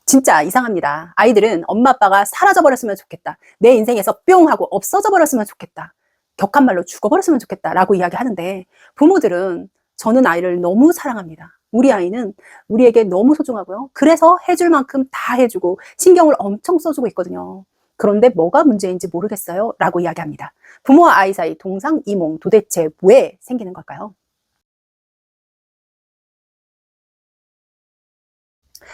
진짜 이상합니다. 아이들은 엄마 아빠가 사라져 버렸으면 좋겠다. 내 인생에서 뿅 하고 없어져 버렸으면 좋겠다. 격한 말로 죽어버렸으면 좋겠다 라고 이야기하는데, 부모들은 저는 아이를 너무 사랑합니다. 우리 아이는 우리에게 너무 소중하고요. 그래서 해줄 만큼 다 해주고 신경을 엄청 써주고 있거든요. 그런데 뭐가 문제인지 모르겠어요 라고 이야기합니다. 부모와 아이 사이 동상이몽, 도대체 왜 생기는 걸까요?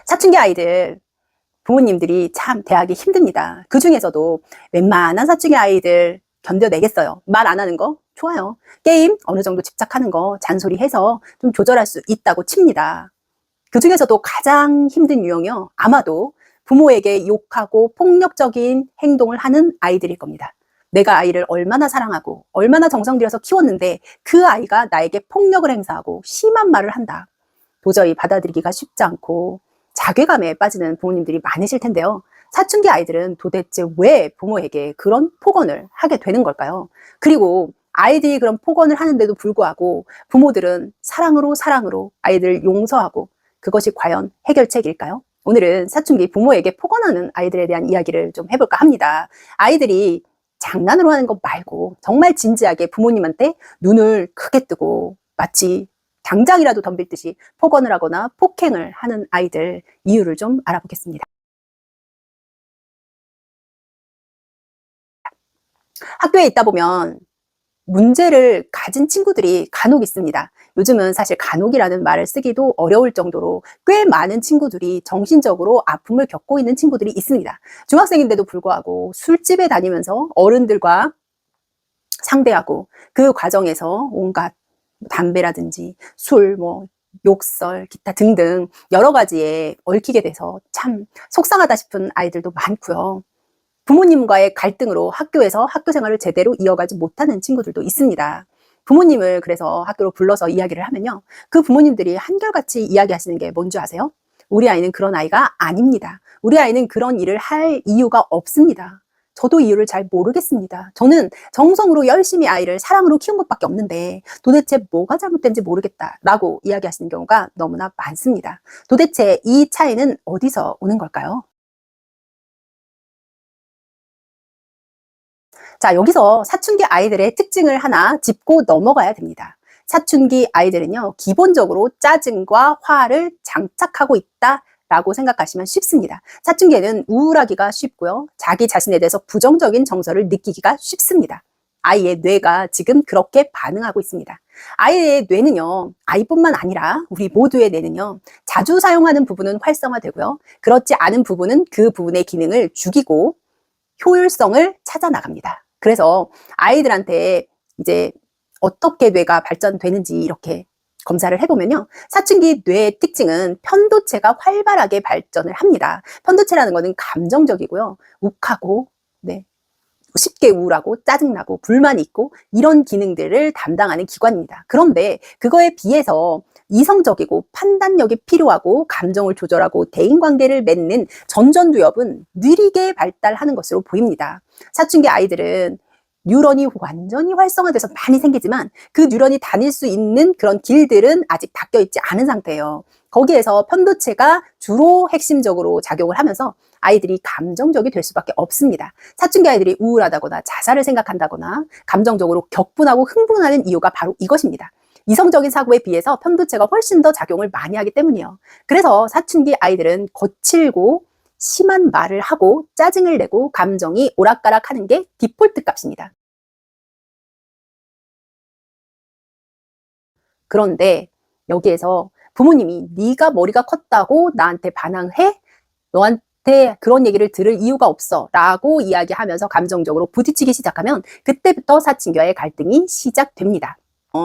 사춘기 아이들, 부모님들이 참 대하기 힘듭니다. 그 중에서도 웬만한 사춘기 아이들 견뎌내겠어요. 말 안 하는 거 좋아요. 게임 어느 정도 집착하는 거 잔소리해서 좀 조절할 수 있다고 칩니다. 그 중에서도 가장 힘든 유형이요, 아마도 부모에게 욕하고 폭력적인 행동을 하는 아이들일 겁니다. 내가 아이를 얼마나 사랑하고 얼마나 정성 들여서 키웠는데 그 아이가 나에게 폭력을 행사하고 심한 말을 한다. 도저히 받아들이기가 쉽지 않고 자괴감에 빠지는 부모님들이 많으실 텐데요. 사춘기 아이들은 도대체 왜 부모에게 그런 폭언을 하게 되는 걸까요? 그리고 아이들이 그런 폭언을 하는데도 불구하고 부모들은 사랑으로 아이들을 용서하고, 그것이 과연 해결책일까요? 오늘은 사춘기 부모에게 폭언하는 아이들에 대한 이야기를 좀 해볼까 합니다. 아이들이 장난으로 하는 것 말고 정말 진지하게 부모님한테 눈을 크게 뜨고 마치 당장이라도 덤빌 듯이 폭언을 하거나 폭행을 하는 아이들, 이유를 좀 알아보겠습니다. 학교에 있다 보면 문제를 가진 친구들이 간혹 있습니다. 요즘은 사실 간혹이라는 말을 쓰기도 어려울 정도로 꽤 많은 친구들이 정신적으로 아픔을 겪고 있는 친구들이 있습니다. 중학생인데도 불구하고 술집에 다니면서 어른들과 상대하고, 그 과정에서 온갖 담배라든지 술, 욕설, 기타 등등 여러 가지에 얽히게 돼서 참 속상하다 싶은 아이들도 많고요. 부모님과의 갈등으로 학교에서 학교 생활을 제대로 이어가지 못하는 친구들도 있습니다. 부모님을 그래서 학교로 불러서 이야기를 하면요, 그 부모님들이 한결같이 이야기하시는 게 뭔지 아세요? 우리 아이는 그런 아이가 아닙니다. 우리 아이는 그런 일을 할 이유가 없습니다. 저도 이유를 잘 모르겠습니다. 저는 정성으로 열심히 아이를 사랑으로 키운 것밖에 없는데 도대체 뭐가 잘못된지 모르겠다라고 이야기하시는 경우가 너무나 많습니다. 도대체 이 차이는 어디서 오는 걸까요? 자, 여기서 사춘기 아이들의 특징을 하나 짚고 넘어가야 됩니다. 사춘기 아이들은요, 기본적으로 짜증과 화를 장착하고 있다라고 생각하시면 쉽습니다. 사춘기에는 우울하기가 쉽고요, 자기 자신에 대해서 부정적인 정서를 느끼기가 쉽습니다. 아이의 뇌가 지금 그렇게 반응하고 있습니다. 아이의 뇌는요, 아이뿐만 아니라 우리 모두의 뇌는요, 자주 사용하는 부분은 활성화되고요, 그렇지 않은 부분은 그 부분의 기능을 죽이고 효율성을 찾아 나갑니다. 그래서 아이들한테 이제 어떻게 뇌가 발전되는지 이렇게 검사를 해보면요, 사춘기 뇌의 특징은 편도체가 활발하게 발전을 합니다. 편도체라는 것은 감정적이고요, 욱하고, 네, 쉽게 우울하고 짜증나고 불만이 있고 이런 기능들을 담당하는 기관입니다. 그런데 그거에 비해서 이성적이고 판단력이 필요하고 감정을 조절하고 대인관계를 맺는 전전두엽은 느리게 발달하는 것으로 보입니다. 사춘기 아이들은 뉴런이 완전히 활성화돼서 많이 생기지만 그 뉴런이 다닐 수 있는 그런 길들은 아직 닫혀 있지 않은 상태예요. 거기에서 편도체가 주로 핵심적으로 작용을 하면서 아이들이 감정적이 될 수밖에 없습니다. 사춘기 아이들이 우울하다거나 자살을 생각한다거나 감정적으로 격분하고 흥분하는 이유가 바로 이것입니다. 이성적인 사고에 비해서 편도체가 훨씬 더 작용을 많이 하기 때문이에요. 그래서 사춘기 아이들은 거칠고 심한 말을 하고 짜증을 내고 감정이 오락가락 하는 게 디폴트 값입니다. 그런데 여기에서 부모님이 네가 머리가 컸다고 나한테 반항해? 너한테 그런 얘기를 들을 이유가 없어 라고 이야기하면서 감정적으로 부딪히기 시작하면 그때부터 사춘기와의 갈등이 시작됩니다.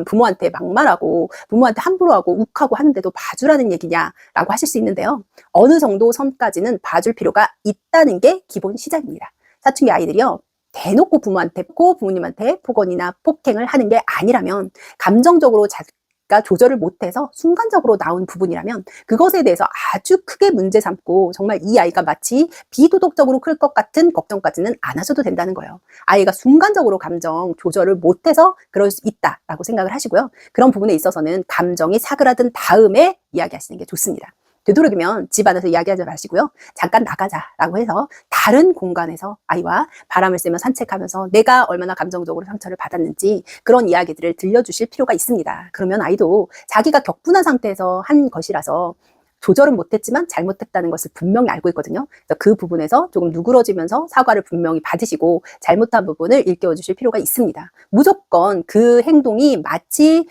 부모한테 막말하고 부모한테 함부로 하고 욱하고 하는데도 봐주라는 얘기냐라고 하실 수 있는데요, 어느 정도 선까지는 봐줄 필요가 있다는 게 기본 시작입니다. 사춘기 아이들이요, 대놓고 부모님한테 폭언이나 폭행을 하는 게 아니라면, 감정적으로 자기가 조절을 못해서 순간적으로 나온 부분이라면 그것에 대해서 아주 크게 문제 삼고 정말 이 아이가 마치 비도덕적으로 클 것 같은 걱정까지는 안 하셔도 된다는 거예요. 아이가 순간적으로 감정 조절을 못해서 그럴 수 있다라고 생각을 하시고요, 그런 부분에 있어서는 감정이 사그라든 다음에 이야기하시는 게 좋습니다. 되도록이면 집 안에서 이야기하지 마시고요. 잠깐 나가자라고 해서 다른 공간에서 아이와 바람을 쐬며 산책하면서 내가 얼마나 감정적으로 상처를 받았는지 그런 이야기들을 들려주실 필요가 있습니다. 그러면 아이도 자기가 격분한 상태에서 한 것이라서 조절은 못했지만 잘못했다는 것을 분명히 알고 있거든요. 그래서 그 부분에서 조금 누그러지면서 사과를 분명히 받으시고 잘못한 부분을 일깨워 주실 필요가 있습니다. 무조건 그 행동이 마치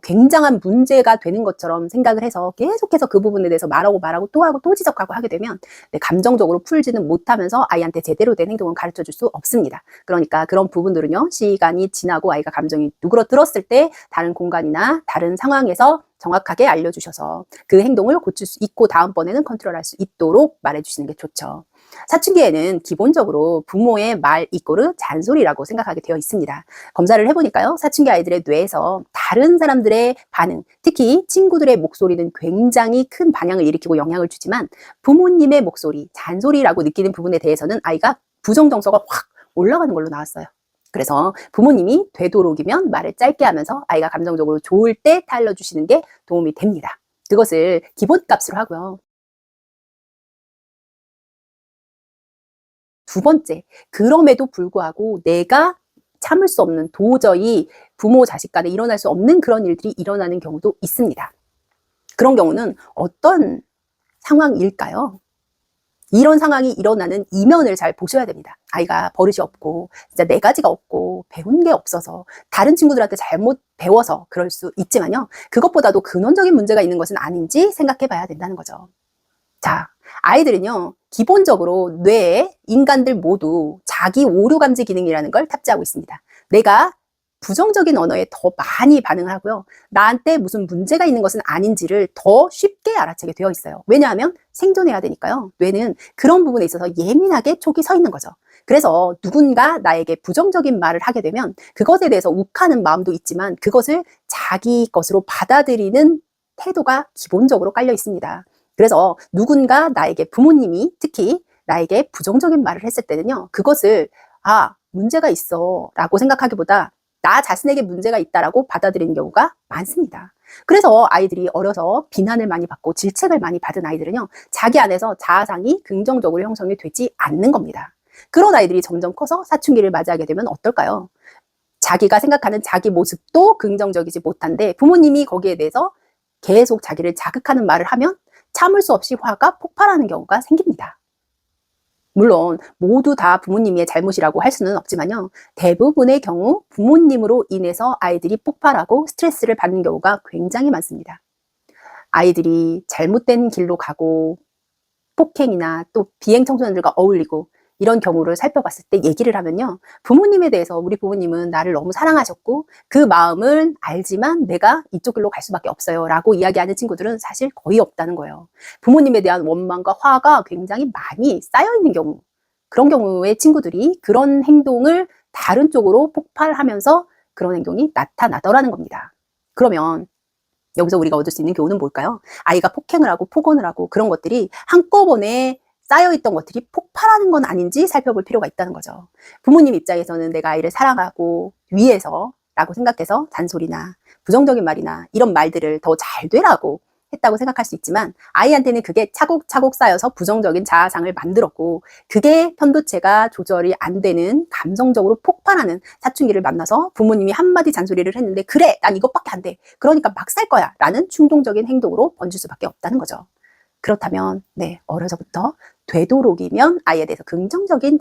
굉장한 문제가 되는 것처럼 생각을 해서 계속해서 그 부분에 대해서 말하고 또 하고 또 지적하고 하게 되면 감정적으로 풀지는 못하면서 아이한테 제대로 된 행동을 가르쳐 줄 수 없습니다. 그러니까 그런 부분들은요, 시간이 지나고 아이가 감정이 누그러들었을 때 다른 공간이나 다른 상황에서 정확하게 알려주셔서 그 행동을 고칠 수 있고 다음번에는 컨트롤할 수 있도록 말해주시는 게 좋죠. 사춘기에는 기본적으로 부모의 말 이꼬르 잔소리라고 생각하게 되어 있습니다. 검사를 해보니까요, 사춘기 아이들의 뇌에서 다른 사람들의 반응, 특히 친구들의 목소리는 굉장히 큰 반향을 일으키고 영향을 주지만 부모님의 목소리, 잔소리라고 느끼는 부분에 대해서는 아이가 부정정서가 확 올라가는 걸로 나왔어요. 그래서 부모님이 되도록이면 말을 짧게 하면서 아이가 감정적으로 좋을 때 타일러주시는 게 도움이 됩니다. 그것을 기본값으로 하고요. 두 번째, 그럼에도 불구하고 내가 참을 수 없는, 도저히 부모 자식 간에 일어날 수 없는 그런 일들이 일어나는 경우도 있습니다. 그런 경우는 어떤 상황일까요? 이런 상황이 일어나는 이면을 잘 보셔야 됩니다. 아이가 버릇이 없고 진짜 네 가지가 없고 배운 게 없어서 다른 친구들한테 잘못 배워서 그럴 수 있지만요, 그것보다도 근원적인 문제가 있는 것은 아닌지 생각해 봐야 된다는 거죠. 자, 아이들은요, 기본적으로 뇌에 인간들 모두 자기 오류 감지 기능이라는 걸 탑재하고 있습니다. 내가 부정적인 언어에 더 많이 반응을 하고요, 나한테 무슨 문제가 있는 것은 아닌지를 더 쉽게 알아채게 되어 있어요. 왜냐하면 생존해야 되니까요. 뇌는 그런 부분에 있어서 예민하게 촉이 서 있는 거죠. 그래서 누군가 나에게 부정적인 말을 하게 되면 그것에 대해서 욱하는 마음도 있지만 그것을 자기 것으로 받아들이는 태도가 기본적으로 깔려 있습니다. 그래서 누군가 나에게, 부모님이 특히 나에게 부정적인 말을 했을 때는요, 그것을 문제가 있어 라고 생각하기보다 나 자신에게 문제가 있다라고 받아들이는 경우가 많습니다. 그래서 아이들이 어려서 비난을 많이 받고 질책을 많이 받은 아이들은요, 자기 안에서 자아상이 긍정적으로 형성이 되지 않는 겁니다. 그런 아이들이 점점 커서 사춘기를 맞이하게 되면 어떨까요? 자기가 생각하는 자기 모습도 긍정적이지 못한데 부모님이 거기에 대해서 계속 자기를 자극하는 말을 하면 참을 수 없이 화가 폭발하는 경우가 생깁니다. 물론 모두 다 부모님의 잘못이라고 할 수는 없지만요, 대부분의 경우 부모님으로 인해서 아이들이 폭발하고 스트레스를 받는 경우가 굉장히 많습니다. 아이들이 잘못된 길로 가고 폭행이나 또 비행 청소년들과 어울리고 이런 경우를 살펴봤을 때 얘기를 하면요, 부모님에 대해서 우리 부모님은 나를 너무 사랑하셨고 그 마음을 알지만 내가 이쪽 길로 갈 수밖에 없어요 라고 이야기하는 친구들은 사실 거의 없다는 거예요. 부모님에 대한 원망과 화가 굉장히 많이 쌓여있는 경우, 그런 경우에 친구들이 그런 행동을 다른 쪽으로 폭발하면서 그런 행동이 나타나더라는 겁니다. 그러면 여기서 우리가 얻을 수 있는 교훈은 뭘까요? 아이가 폭행을 하고 폭언을 하고 그런 것들이 한꺼번에 쌓여있던 것들이 폭발하는 건 아닌지 살펴볼 필요가 있다는 거죠. 부모님 입장에서는 내가 아이를 사랑하고 위해서 라고 생각해서 잔소리나 부정적인 말이나 이런 말들을 더 잘 되라고 했다고 생각할 수 있지만 아이한테는 그게 차곡차곡 쌓여서 부정적인 자아상을 만들었고 그게 편도체가 조절이 안 되는 감정적으로 폭발하는 사춘기를 만나서 부모님이 한마디 잔소리를 했는데 그래 난 이것밖에 안 돼 그러니까 막 살 거야 라는 충동적인 행동으로 번질 수밖에 없다는 거죠. 그렇다면 어려서부터 되도록이면 아이에 대해서 긍정적인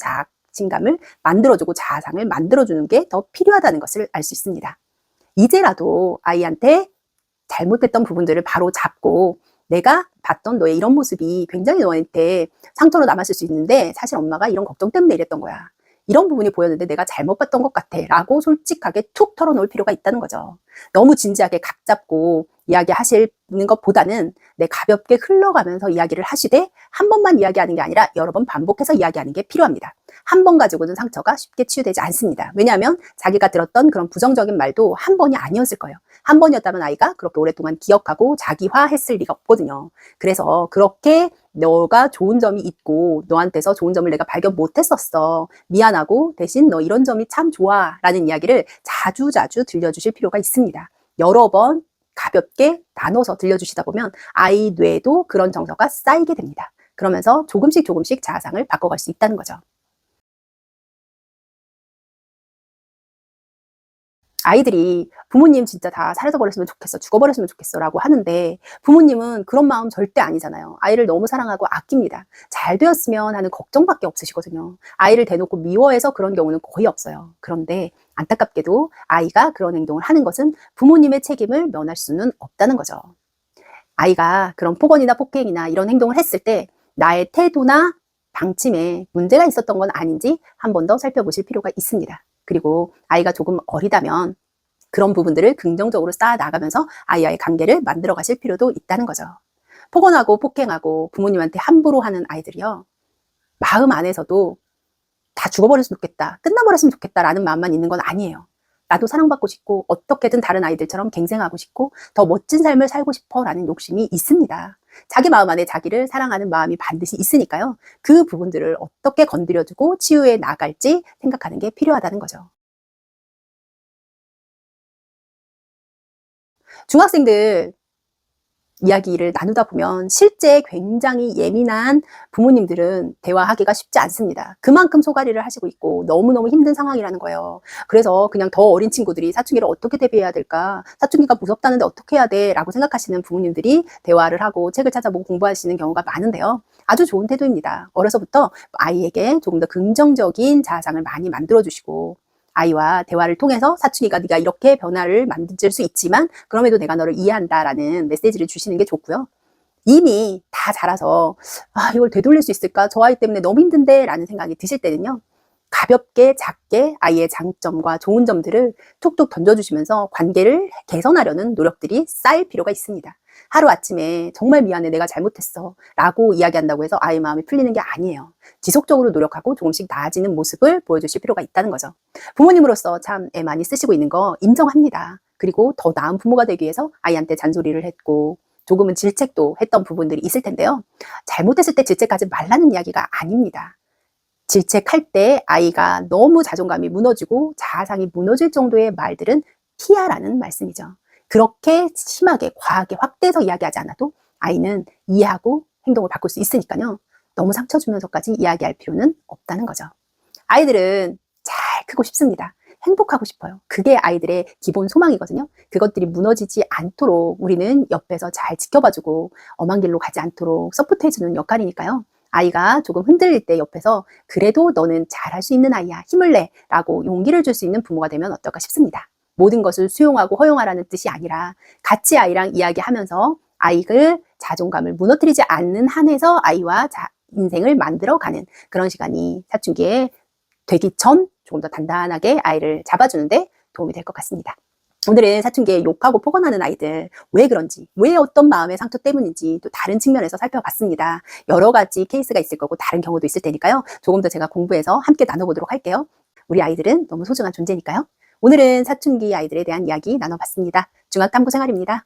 자신감을 만들어주고 자아상을 만들어주는 게 더 필요하다는 것을 알 수 있습니다. 이제라도 아이한테 잘못했던 부분들을 바로 잡고 내가 봤던 너의 이런 모습이 굉장히 너한테 상처로 남았을 수 있는데 사실 엄마가 이런 걱정 때문에 이랬던 거야. 이런 부분이 보였는데 내가 잘못 봤던 것 같아 라고 솔직하게 툭 털어놓을 필요가 있다는 거죠. 너무 진지하게 각 잡고 이야기하시는 것보다는 가볍게 흘러가면서 이야기를 하시되 한 번만 이야기하는 게 아니라 여러 번 반복해서 이야기하는 게 필요합니다. 한 번 가지고는 상처가 쉽게 치유되지 않습니다. 왜냐하면 자기가 들었던 그런 부정적인 말도 한 번이 아니었을 거예요. 한 번이었다면 아이가 그렇게 오랫동안 기억하고 자기화했을 리가 없거든요. 그래서 그렇게 너가 좋은 점이 있고 너한테서 좋은 점을 내가 발견 못했었어. 미안하고 대신 너 이런 점이 참 좋아 라는 이야기를 자주자주 들려주실 필요가 있습니다. 여러 번 가볍게 나눠서 들려주시다 보면 아이 뇌에도 그런 정서가 쌓이게 됩니다. 그러면서 조금씩 조금씩 자아상을 바꿔갈 수 있다는 거죠. 아이들이 부모님 진짜 다 사라져 버렸으면 좋겠어, 죽어버렸으면 좋겠어 라고 하는데 부모님은 그런 마음 절대 아니잖아요. 아이를 너무 사랑하고 아낍니다. 잘 되었으면 하는 걱정밖에 없으시거든요. 아이를 대놓고 미워해서 그런 경우는 거의 없어요. 그런데 안타깝게도 아이가 그런 행동을 하는 것은 부모님의 책임을 면할 수는 없다는 거죠. 아이가 그런 폭언이나 폭행이나 이런 행동을 했을 때 나의 태도나 방침에 문제가 있었던 건 아닌지 한 번 더 살펴보실 필요가 있습니다. 그리고 아이가 조금 어리다면 그런 부분들을 긍정적으로 쌓아 나가면서 아이와의 관계를 만들어 가실 필요도 있다는 거죠. 폭언하고 폭행하고 부모님한테 함부로 하는 아이들이요. 마음 안에서도 다 죽어버렸으면 좋겠다, 끝나버렸으면 좋겠다라는 마음만 있는 건 아니에요. 나도 사랑받고 싶고 어떻게든 다른 아이들처럼 갱생하고 싶고 더 멋진 삶을 살고 싶어라는 욕심이 있습니다. 자기 마음 안에 자기를 사랑하는 마음이 반드시 있으니까요. 그 부분들을 어떻게 건드려주고 치유해 나갈지 생각하는 게 필요하다는 거죠. 중학생들 이야기를 나누다 보면 실제 굉장히 예민한 부모님들은 대화하기가 쉽지 않습니다. 그만큼 소가리를 하시고 있고 너무너무 힘든 상황이라는 거예요. 그래서 그냥 더 어린 친구들이 사춘기를 어떻게 대비해야 될까? 사춘기가 무섭다는데 어떻게 해야 돼? 라고 생각하시는 부모님들이 대화를 하고 책을 찾아보고 공부하시는 경우가 많은데요. 아주 좋은 태도입니다. 어려서부터 아이에게 조금 더 긍정적인 자아상을 많이 만들어주시고 아이와 대화를 통해서 사춘기가 네가 이렇게 변화를 만들 수 있지만 그럼에도 내가 너를 이해한다라는 메시지를 주시는 게 좋고요. 이미 다 자라서 아, 이걸 되돌릴 수 있을까? 저 아이 때문에 너무 힘든데 라는 생각이 드실 때는요. 가볍게 작게 아이의 장점과 좋은 점들을 툭툭 던져주시면서 관계를 개선하려는 노력들이 쌓일 필요가 있습니다. 하루아침에 정말 미안해 내가 잘못했어 라고 이야기한다고 해서 아이의 마음이 풀리는 게 아니에요. 지속적으로 노력하고 조금씩 나아지는 모습을 보여주실 필요가 있다는 거죠. 부모님으로서 참 애 많이 쓰시고 있는 거 인정합니다. 그리고 더 나은 부모가 되기 위해서 아이한테 잔소리를 했고 조금은 질책도 했던 부분들이 있을 텐데요. 잘못했을 때 질책하지 말라는 이야기가 아닙니다. 질책할 때 아이가 너무 자존감이 무너지고 자아상이 무너질 정도의 말들은 피하라는 말씀이죠. 그렇게 심하게 과하게 확대해서 이야기하지 않아도 아이는 이해하고 행동을 바꿀 수 있으니까요. 너무 상처 주면서까지 이야기할 필요는 없다는 거죠. 아이들은 잘 크고 싶습니다. 행복하고 싶어요. 그게 아이들의 기본 소망이거든요. 그것들이 무너지지 않도록 우리는 옆에서 잘 지켜봐주고 엄한 길로 가지 않도록 서포트해주는 역할이니까요. 아이가 조금 흔들릴 때 옆에서 그래도 너는 잘할 수 있는 아이야, 힘을 내 라고 용기를 줄 수 있는 부모가 되면 어떨까 싶습니다. 모든 것을 수용하고 허용하라는 뜻이 아니라 같이 아이랑 이야기하면서 아이를 자존감을 무너뜨리지 않는 한에서 아이와 인생을 만들어가는 그런 시간이 사춘기에 되기 전 조금 더 단단하게 아이를 잡아주는데 도움이 될 것 같습니다. 오늘은 사춘기에 욕하고 폭언하는 아이들 왜 그런지, 왜 어떤 마음의 상처 때문인지 또 다른 측면에서 살펴봤습니다. 여러 가지 케이스가 있을 거고 다른 경우도 있을 테니까요. 조금 더 제가 공부해서 함께 나눠보도록 할게요. 우리 아이들은 너무 소중한 존재니까요. 오늘은 사춘기 아이들에 대한 이야기 나눠봤습니다. 중학탐구 생활입니다.